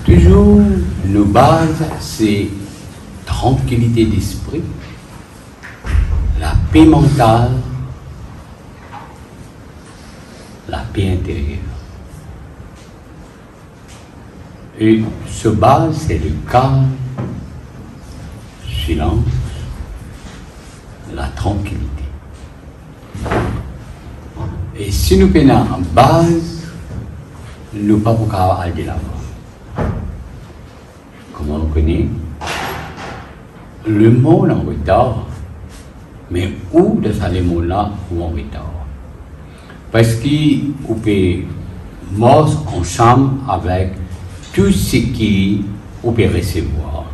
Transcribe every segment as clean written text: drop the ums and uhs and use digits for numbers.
Toujours, nos bases, c'est tranquillité d'esprit, la paix mentale, la paix intérieure. Et ce base, c'est le calme, le silence, la tranquillité. Et si nous prenons en base, nous ne pouvons pas aller là-bas. Comment on connaît? Le monde en retard, mais où de ça les mots-là ou en retard? Parce qu'on peut mordre ensemble avec tout ce qui on peut recevoir.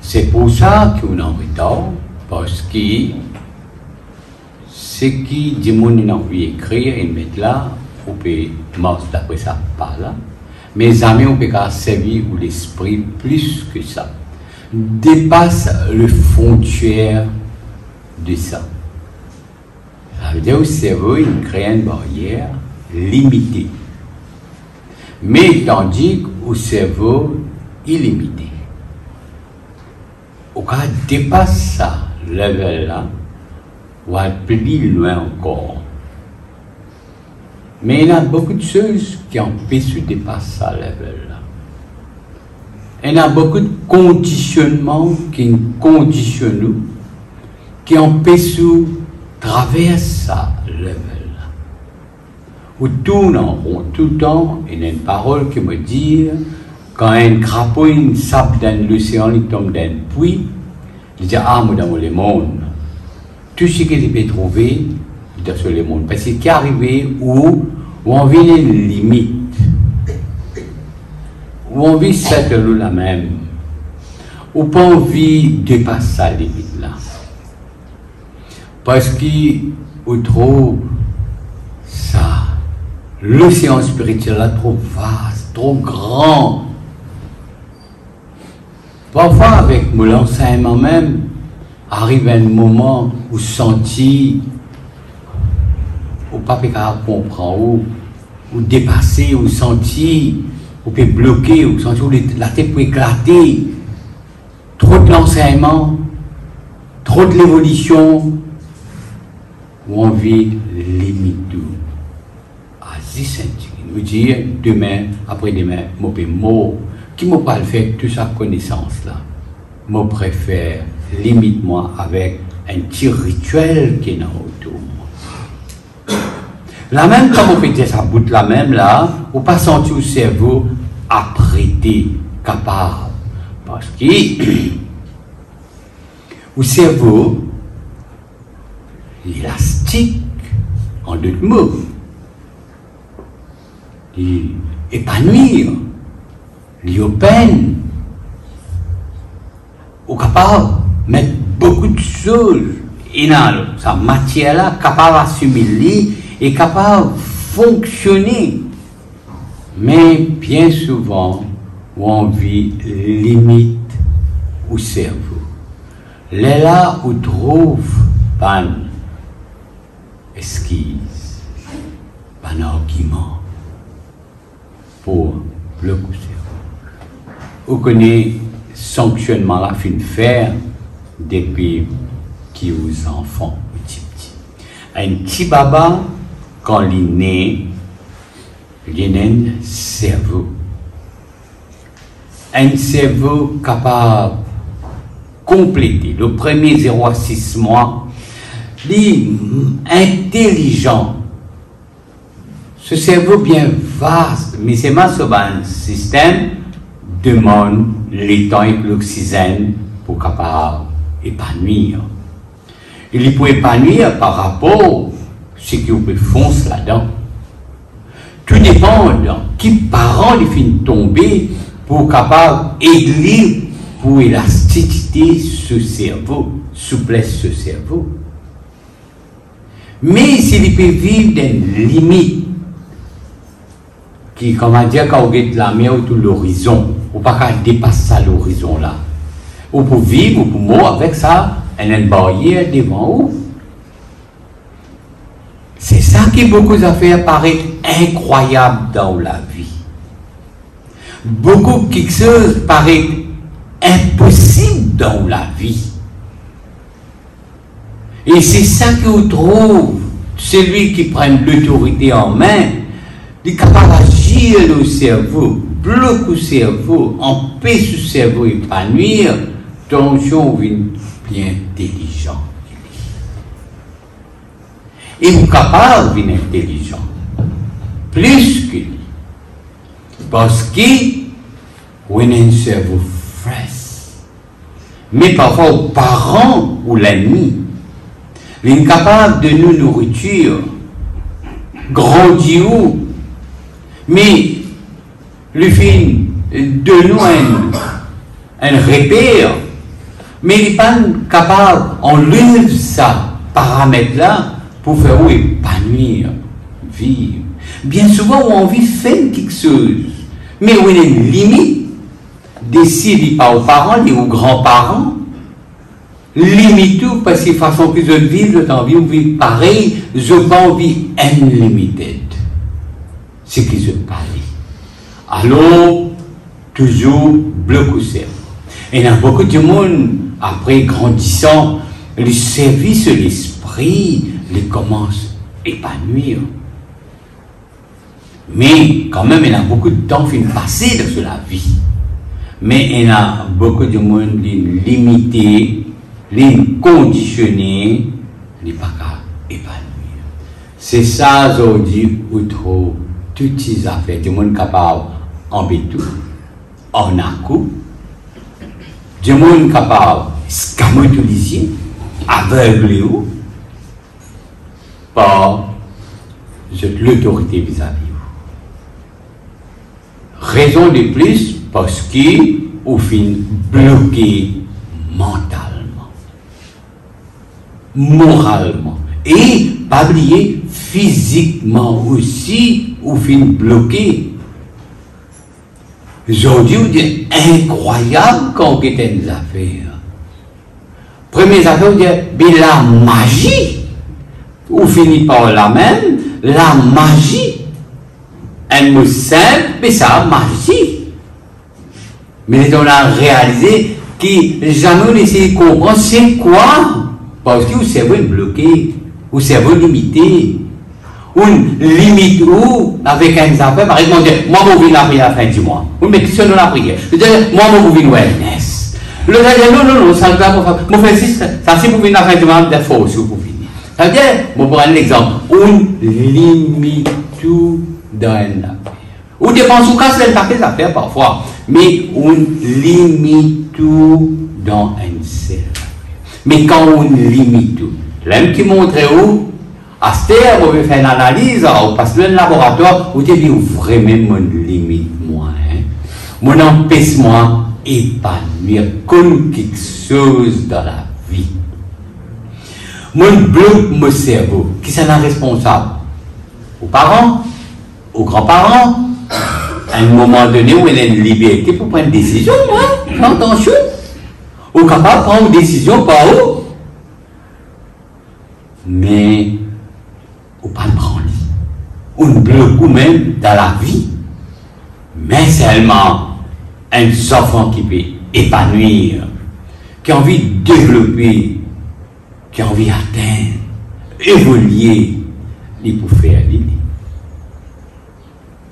C'est pour ça qu'on est en retard, parce que ce qui dit mon envie d'écrire et mettre là, on peut mordre d'après ça par là. Mais jamais on peut servir ou l'esprit plus que ça. Dépasse le frontière de ça. Ça veut dire que le cerveau il crée une barrière limitée. Mais tandis qu'au cerveau illimité. Au cas dépasse ça, level là, on va plus loin encore. Mais il y a beaucoup de choses qui empêchent de dépasser ça level-là. Il y a beaucoup de conditionnements qui nous conditionnent nous, qui empêchent de traverser ça level-là. Ou tourne en rond tout le temps, il y a une parole qui me dit quand un crapaud il sape dans l'océan, il tombe dans un puits, il dit ah, moi dans le monde. Tout ce que je peux trouver dans le monde. Parce qu'il est arrivé où on vit les limites, où on vit cette là même, où pas envie de dépasser sa limite là. Parce qu'on trouve ça, l'océan spirituel là trop vaste, trop grand. Parfois avec mon enseignement même, arrive un moment où sentir, où pas comprendre, ou dépasser, ou sentir, ou peut bloquer, ou sentir la tête peut éclater. Trop de l'enseignement, trop de l'évolution, où on vit limite tout. À 10 centimes, nous dire demain, après-demain, moi peux mort, qui m'a pas le fait toute sa connaissance là. Moi préfère limite-moi avec un petit rituel qui est dans autour. La même, comme on peut dire ça bout la même là, on pas sentir au cerveau apprêté, capable. Parce que au cerveau, élastique, en d'autres mots, il épanouir, il open, ou capable de mettre beaucoup de choses dans sa matière-là, capable d'assimiler et capable de fonctionner. Mais bien souvent, on vit limite au cerveau. Là où on trouve pas esquisse, pas argument pour le coup cerveau. On connaît sanctionnement la fin de faire depuis qui aux enfants petit. Un petit baba quand il est né, il a un cerveau. Un cerveau capable de compléter le premier 0 à 6 mois, intelligent. Ce cerveau bien vaste, mais c'est ma un système demande le temps et l'oxygène pour capable épanouir. Il peut épanouir par rapport à ce que vous pouvez foncer là-dedans. Tout dépend de qui parent les filles tomber pour capable aider pour élasticité ce cerveau, souplesse ce cerveau. Mais s'il peut vivre dans une limite qui, comment dire, quand on regarde la mer autour de l'horizon, ou pas qu'à dépasser l'horizon là. Ou pour vivre, ou pour mourir avec ça, il y a une barrière devant vous. C'est ça qui beaucoup d'affaires paraît incroyable dans la vie. beaucoup quelque chose paraît impossible dans la vie. Et c'est ça qu'on trouve, celui qui prend l'autorité en main, il est capable d'agir le cerveau, bloquer le cerveau, empêcher le cerveau épanouir, tension bien intelligent. Et vous capable d'être intelligent, plus que lui. Parce que vous avez un cerveau fresh. Mais parfois, aux parents ou l'ennemi, ils sont capables de nous nourrir, grandir, mais le film de nous un repère, mais il n'est pas capable, on lève ça, paramètre-là, pour faire épanouir, vivre. Bien souvent, on vit faire quelque chose, mais où il y a une limite, décide pas aux parents, ni aux grands-parents, limite tout, parce que de façon que je vis, je t'envie, on vit pareil, je pas envie unlimited. Ce qui se parle. Alors, toujours bloqué cerveau. Et il y a beaucoup de monde, après grandissant, le service de l'esprit, les commence à épanouir. Mais quand même, il y a beaucoup de temps qui passé dans la vie. Mais il y a beaucoup de monde limité, conditionné, n'est pas qu'à épanouir. C'est ça aujourd'hui où trouve toutes ces affaires. Du monde capable d'embêter, en coup, du monde capable de scamotoliser, aveugler par l'autorité vis-à-vis. Raison de plus parce qu'au fin bloqué mentalement, moralement et pas oublier physiquement aussi au fin bloqué. Aujourd'hui, on dit incroyable quand on a des affaires. Première affaire, on dit la magie. On finit par la même, la magie. Un mot simple, mais ça, magie. Mais on a réalisé que jamais on essaie de comprendre c'est quoi. Parce que le cerveau est bloqué, le cerveau est limité. On limite où, avec un affaire, par exemple, moi, je vais la prière à la fin du mois. On met question dans la prière. Je dis, moi, je vais wellness. Le gars dit, non, ça ne va pas. Mon frère, ça, si vous venez à la fin du mois, c'est faux, si vous venez. Ça veut dire, je vais prendre l'exemple. On limite tout dans une affaire. On dépense ou casse les affaires parfois, mais on limite tout dans une seule affaire. Mais quand on limite tout, l'homme qui montre où, à ce terme, on va faire une analyse, on passe le laboratoire, on dit vraiment mon limite, moi, mon empêche-moi épanouir comme quelque chose dans la vie. Mon bloque mon cerveau, qui c'est la responsable? Aux parents, aux grands-parents, à un moment donné où il y a une liberté pour prendre une décision, moi, attention. Ou capable de prendre une décision par où? Mais, ou pas le prendre. Ou ne bloque ou même dans la vie. Mais seulement un enfant qui peut épanouir, qui a envie de développer, qui a envie d'atteindre, évoluer, il peut faire l'idée.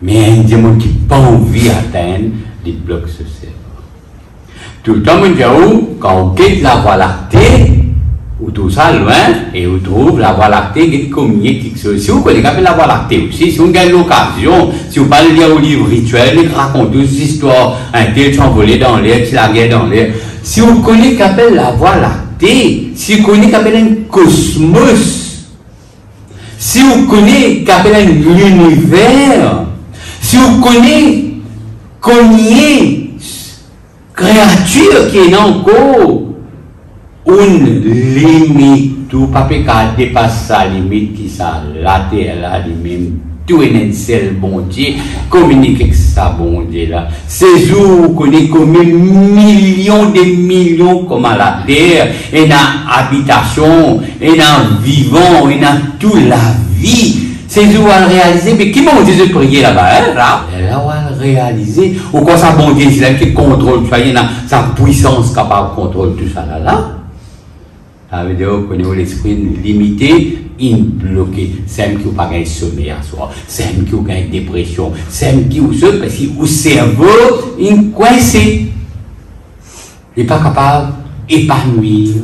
Mais un démon qui n'a pas envie d'atteindre, il bloque ce cerveau. Tout le temps, quand on quitte la voie lactée, ou tout ça loin, et on trouve la voie lactée qui est communiée quelque chose. Si vous connaissez la voie lactée aussi, si vous avez l'occasion, si vous parlez lire au livre rituel, vous racontez des histoires, un tel s'envoler dans l'air, qui la guerre dans l'air. Si vous connaissez qu'appelle la voie lactée, si vous connaissez qu'appelle un cosmos, si vous connaissez qu'appelle l'univers, si vous connaissez créature qui est encore, une limite, tout papier qui dépasse sa limite, qui ça, la terre là, lui-même, tout est un seul bon Dieu, communique avec ça, bon Dieu là. Ces jours, vous connaissez combien millions de millions comme à la terre, et dans habitation, et dans vivant, et dans toute la vie. C'est où on va le réaliser, mais qui m'a dit de prier là-bas, hein, là? Et là, on va le réaliser. Ou quand ça bon Dieu, c'est là qui contrôle tout ça, il y a sa puissance capable de contrôler tout ça là. Ça veut dire qu'on a l'esprit limité, bloqué. C'est un qui n'a pas gagné sommeil à soi. C'est un qui a gagné dépression. C'est un qui a parce que le cerveau est coincé. Il n'est pas capable d'épanouir.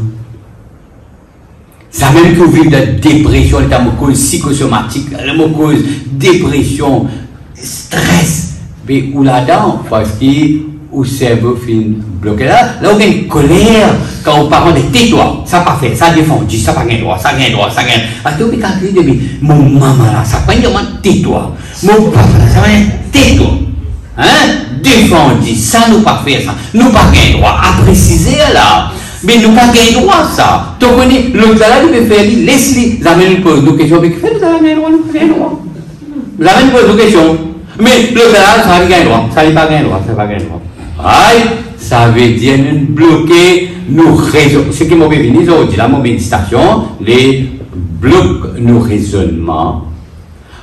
Ça même que vous vivez de dépression, la cause psychosomatique, la cause dépression, stress. Mais où là-dedans, parce que le cerveau finit bloqué là, là on a une colère quand on parle de tais-toi, ça pas fait, ça défendu, ça pas gain droit, ça gain droit, ça gain. À tout le monde dit, mon maman là, ça pas dire tais-toi, mon papa là, ça va tais-toi. Hein? Défendu, ça nous pas fait ça, nous pas gain droit, à préciser là. Mais nous pas gain droit ça. Tu connais, l'autre là, il peut faire, laisse-les, ça me pose nos questions, mais que fait, nous avons gain droit, nous pas gain droit. Ça me pose nos questions. Mais l'autre là, ça va gain droit, ça n'est pas gain droit, ça va gain droit. Aïe, ça veut dire nous bloquer nos raisons. Ce qui m'a venu, dit là, mon méditation, les bloque nos raisonnements,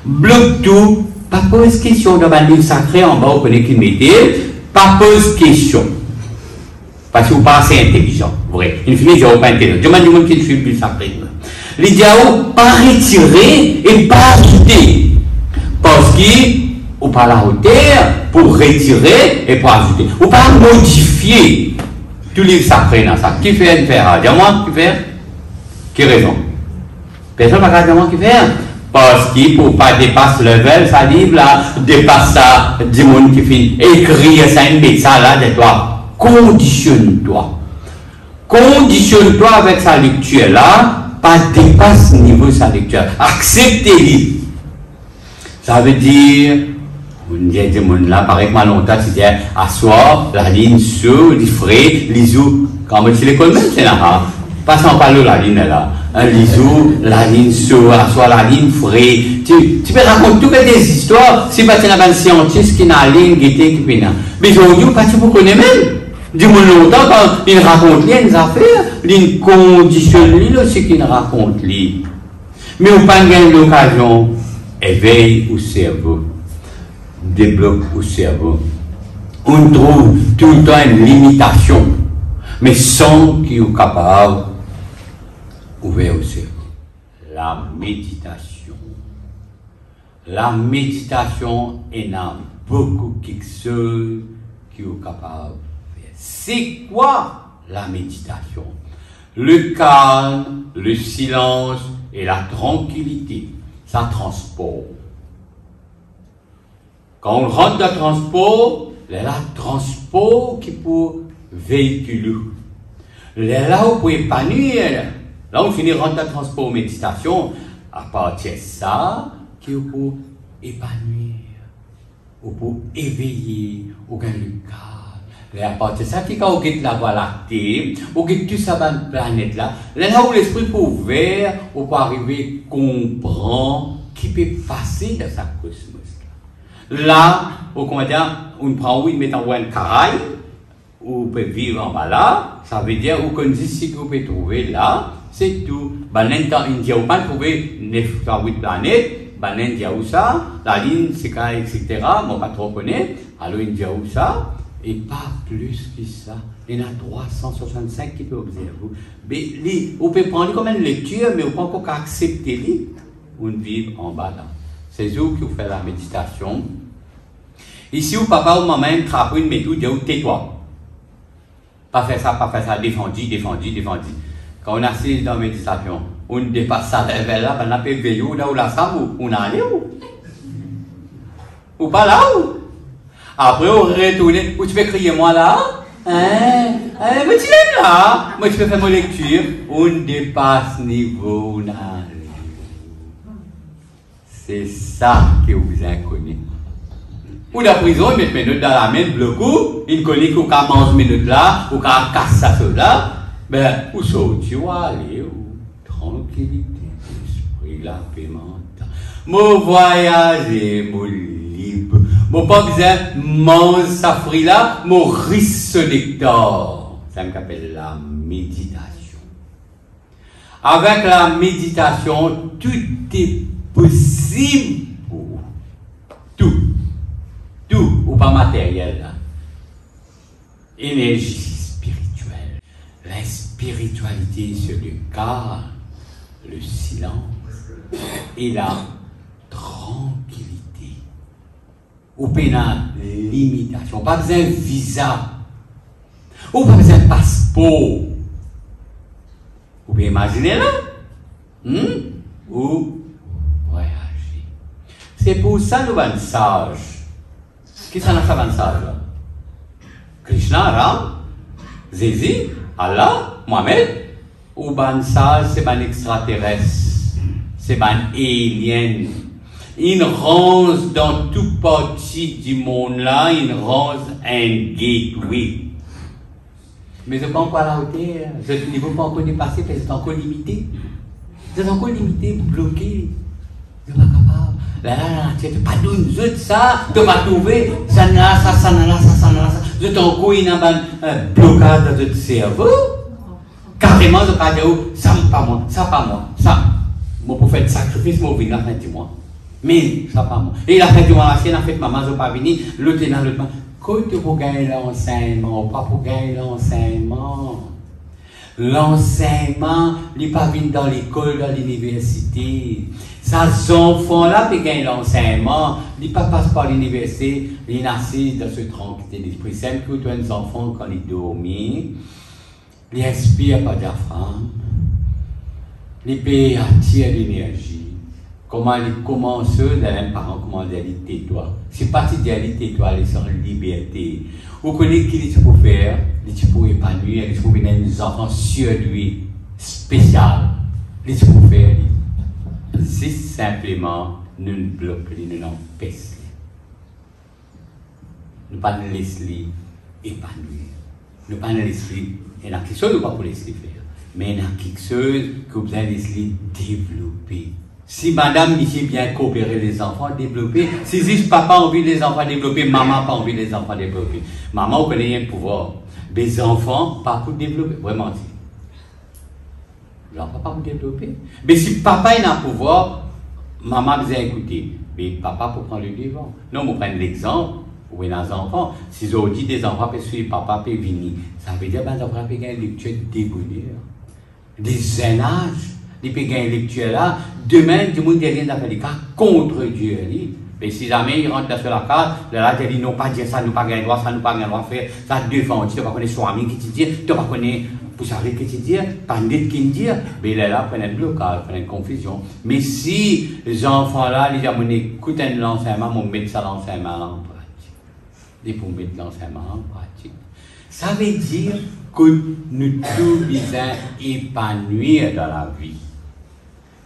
bloque tout, pas pose question dans un livre sacré en bas, vous connaissez qui mettez, pas pose question. Parce que vous pas assez intelligent, vrai. Il finit, vous pas intelligent. Je demande du monde qui ne suit plus sacré. L'idée, pas retirer et pas ajouter. Parce que ou pas la hauteur pour retirer et pour ajouter. Ou pas modifier tout livre sacré dans ça. Qui fait faire? Dis-moi, qui fait? Qui raison? Personne n'a pas dire moi qui fait. Parce qu'il ne faut pas dépasser le level, ça livre là, dépasse ça, du monde qui finit. Écrire ça, une ça là de toi. Conditionne-toi. Conditionne-toi avec sa lecture là, pas dépasse le niveau de sa lecture. Acceptez-le. Ça veut dire, on dit des gens là, pareil que ma longtemps, c'est-à-dire, asseoir la ligne sur, les frais, les os, quand on c'est l'école même, c'est là, passons par la ligne là, les os, la ligne sur, asseoir la ligne frais, tu peux raconter toutes des histoires, si pas tu as un scientiste qui n'a la ligne, qui était, qui peut n'a. Mais aujourd'hui, pas tu connais même. Du moins longtemps, quand il raconte les affaires, il conditionne lui aussi qu'il raconte lui. Mais on n'a pas l'occasion, éveille au cerveau. Débloque au cerveau. On trouve tout le temps une limitation, mais sans qu'il soit capable d'ouvrir au cerveau. La méditation. La méditation est dans beaucoup quelque chose qui est capable de faire. C'est quoi la méditation? Le calme, le silence et la tranquillité. Ça transport. Quand on rentre dans le transport, il y a le transport qui peut véhiculer. Là où on peut épanouir, là on finit rentrer dans le transport méditation, à partir de ça, qui peut épanouir, on peut éveiller, on gagne le calme. À partir de ça, quand on quitte la voie lactée, on quitte toute cette planète là, là où l'esprit peut ouvert, on peut arriver à comprendre qui peut passer dans sa cosmos. Là, on prend où il met en haut un caraï, où on peut vivre en bas là, ça veut dire où qu'on dit ce qu'on peut trouver là, c'est tout. L'India, on peut trouver 9 à 8 planètes, l'India où ça, la ligne, c'est quand, etc. Moi, pas trop connaître, alors India où ça, et pas plus que ça. Il y en a 365 qui peuvent observer. Mais on peut prendre comme une lecture, mais on peut encore accepter les, on vit en bas là. C'est vous qui vous faites la méditation. Ici, où papa ou maman trappe une méthode, dit tais-toi. Pas faire ça, défendu. Quand on assise dans la méditation, on dépasse ça level là, on a fait veillou là où la femme, on a allé où? Ou pas là où? Après, on retourne, où tu fais crier moi là? Mais tu l'aimes là? Moi, tu peux faire mon lecture. On dépasse niveau, on a allé. C'est ça que vous inconnu. Ou la prison, ils mettent minutes dans la main, bloquent, ils connaissent qu'on a 11 minutes là, ou qu'on a cassé ça là. Ben, où sont tu vas aller, où tranquillité, esprit, la paix mentale. Mon voyager, mon libre. Mon pas besoin mange ça fruit là, mon risque nectar. Ça m'appelle la méditation. Avec la méditation, tout est possible. visible pour tout. Tout, ou pas matériel là. Énergie spirituelle. La spiritualité sur le calme, le silence et la tranquillité. Ou pas de limitation. Pas besoin de visa. Ou pas besoin de passeport. Vous pouvez imaginer là? Ou voyager. C'est pour ça que nous avons un sage. Qui s'en a fait un sage là? Krishna, Ram, Jésus, Allah, Mohamed. Ou un sage, c'est un extraterrestre. C'est un alien. Il range dans toute partie du monde là, il range un gateway. Mais je ne peux pas encore à la hauteur, je ne peux pas encore dépasser parce que c'est encore limité. C'est encore limité, bloqué. Je ne suis pas capable. Là, tu n'as pas donné ça, tu vas trouver, ça n'a ça, ça n'a ça, ça n'a ça. Je t'en encore un blocage dans votre cerveau. Carrément, je ne peux pas dire, ça pas moi, ça pas moi, ça. Moi, pour faire le sacrifice, moi, je vais venir du mois. Mais, ça pas moi. Et il a fait du mois, la chienne a fait maman, je ne peux pas venir, l'autre est dans l'autre mois. Quand tu pour gagner l'enseignement, pas pour gagner l'enseignement. L'enseignement, il n'est pas venu dans l'école, dans l'université. Ces enfants-là qui gagnent l'enseignement, ils ne passent pas par l'université, ils naissent dans ce tranquillité d'esprit. C'est que les enfants, quand ils dorment, ils expirent par diaphragme, ils peuvent attirer l'énergie. Comment ils commencent, les parents, comment ils disent tais-toi. C'est parti de dire tais-toi, ils sont en liberté. Vous connaissez qui ils peuvent faire, ils peuvent épanouir, ils peuvent venir des enfants sur lui, spécial. Ils peuvent faire. Si simplement nous ne bloquons, nous n'empêchons. Nous ne pas nous laisser épanouir. Nous ne pas nous laisser, il y a quelque chose nous pas pour laisser faire. Mais il y a quelque chose que vous allez laisser développer. Si madame dit bien coopérer les enfants, développer. Si juste papa a envie les enfants développer, maman n'a pas envie les enfants développer. Maman, vous connaissez un pouvoir. Les enfants, pas pour développer. Vraiment dit. L'enfant pas pour développer. Mais si papa a un pouvoir, maman vous a écouté. Mais papa pour prendre le devant. Non, on prend l'exemple. Où est les enfants? Si on dit des enfants peuvent suivre papa peut venir, ça veut dire que les enfants peuvent gagner une lecture de bonheur. Des jeunes âges. Ils peuvent gagner une lecture là. Demain, tout le monde devient dans les cas contre Dieu. Mais si jamais ils rentrent sur la case, là, ils disent non, pas dire ça, nous pas gagner droit, ça, nous pas gagner droit faire, ça défend. Tu ne pas connaître Swami qui te dit, tu ne pas connaître Poussari qui te dit, Pandit qui te dit, mais là, prennent un blocage, prennent une confusion. Mais si les enfants là, ils disent, écoute l'enseignement, on met ça l'enseignement en pratique. Et pour mettre l'enseignement en pratique. Ça veut dire que nous tous besoin épanouir dans la vie.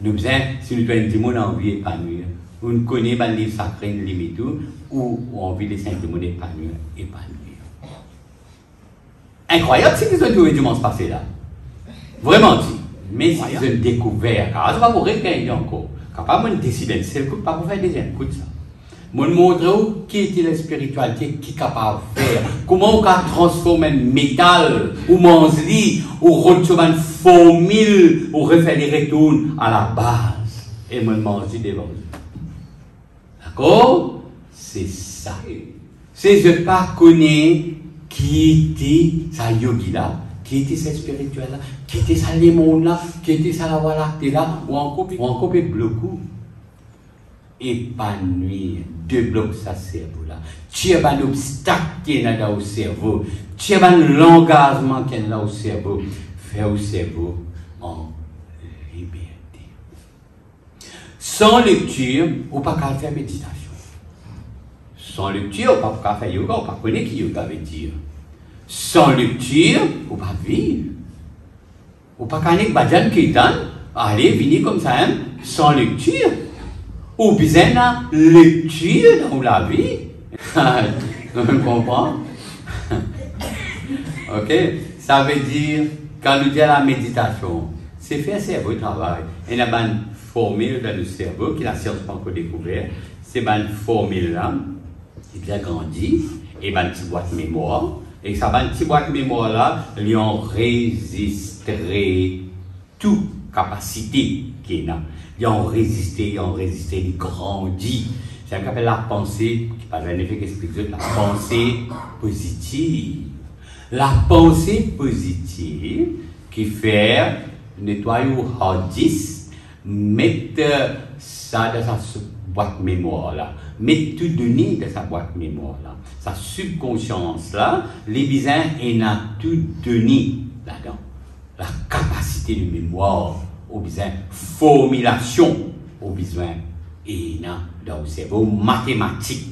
Nous besoin, si nous avons des gens envie d'épanouir, nous ne connaissons pas les sacrés, les métaux, ou envie de saints démons d'épanouir. Incroyable si nous avons trouvé du monde se passer là. Vraiment dit. Mais si nous avons découvert, car ça va vous régler encore. Capable de décider, c'est le coup, pas pour faire des écoutes ça. Je vais montrer qui est la spiritualité, qui est capable de faire, comment on peut transformer un métal, ou manger, ou retrouver une formule, ou refaire les retours à la base, et me manger devant vous. D'accord? C'est ça. C'est je ne pas connais qui était sa yogi là, qui était sa spirituelle là, qui était sa lémon là, qui était sa la voie lactée là, ou encore beaucoup. Épanouir, débloque sa cerveau là. Tu as un obstacle qui est là au cerveau. Tu as un engagement qui est là au cerveau. Fais au cerveau en liberté. Sans lecture, on ne peut pas faire méditation. Sans lecture, on ne peut pas faire yoga, on ne peut pas connaître qui yoga veut dire. Sans lecture, on ne peut pas vivre. On ne peut pas connaître Bhajan Kirtan, aller venir comme ça, hein, sans lecture. Ou bien de lecture dans la vie. Vous comprenez? Ok? Ça veut dire, quand nous disons la méditation, c'est faire cerveau travail. Il y a une formule dans le cerveau qui la science n'a pas encore découvert. C'est une formule là, qui bien grandi, et une petite boîte mémoire. Et ça va une petite boîte mémoire là, lui enregistrer toute capacité qu'il ils ont résisté, ils grandissent. C'est ce qu'on appelle la pensée, qui pas un effet qui explique la pensée positive. La pensée positive qui fait nettoyer au hard disk, mettre ça dans sa boîte mémoire là, mettre tout donné dans sa boîte mémoire là. Sa subconscience là, les besoins et a tout donné là-dedans. La capacité de mémoire, au besoin formulation, au besoin et dans le cerveau mathématique.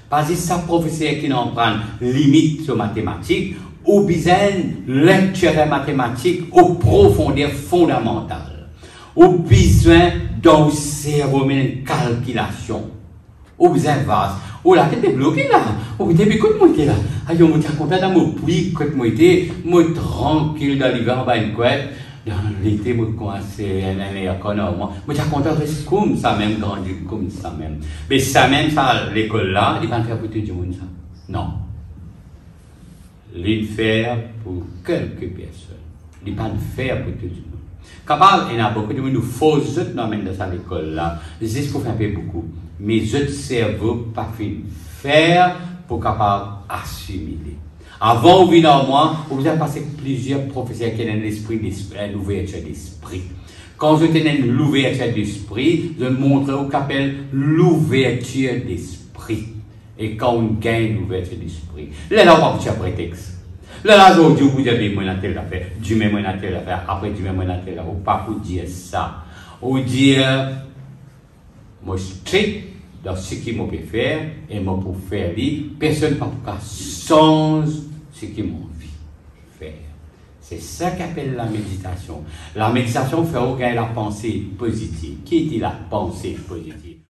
Parce que ça professeur qui n'en prend limite sur mathématiques, au besoin lecture mathématique, aux profondeurs fondamentales, au besoin dans le cerveau une calculation, au besoin vaste. Oh là, t'es bloqué là. Oh, t'es écoute moi là. Aïe, on t'a content dans mon puits, écoute moi tranquille dans l'hiver en bas une couette. Dans l'été, moi coincé, moi t'as content reste comme ça même, grandi comme ça même. Mais ça même, ça, l'école là, il va faire pour tout le monde ça. Non. Il faire pour quelques personnes. Il va faire pour tout le monde. Capable, il y a beaucoup de monde qui font dans l'école là, juste pour faire beaucoup. Mais autres cerveaux pas fait faire pour capable assimiler. Avant, évidemment, vous avez passé plusieurs professeurs qui ont l'esprit, l'ouverture d'esprit. Quand vous avez l'ouverture d'esprit, je montre ce qu'on appelle l'ouverture d'esprit. Et quand on gagne l'ouverture d'esprit, là, on va faire prétexte. Là, aujourd'hui, vous avez moi dans telle affaire, du même dans telle affaire, après du même dans telle affaire. Ou pas pour dire ça. Ou dire, moi, strict dans ce qu'il m'a fait faire, et moi pour faire lui, personne ne peut pas changer ce qu'il m'a envie de faire. C'est ça qu'appelle la méditation. La méditation fait gagner la pensée positive. Qui dit la pensée positive?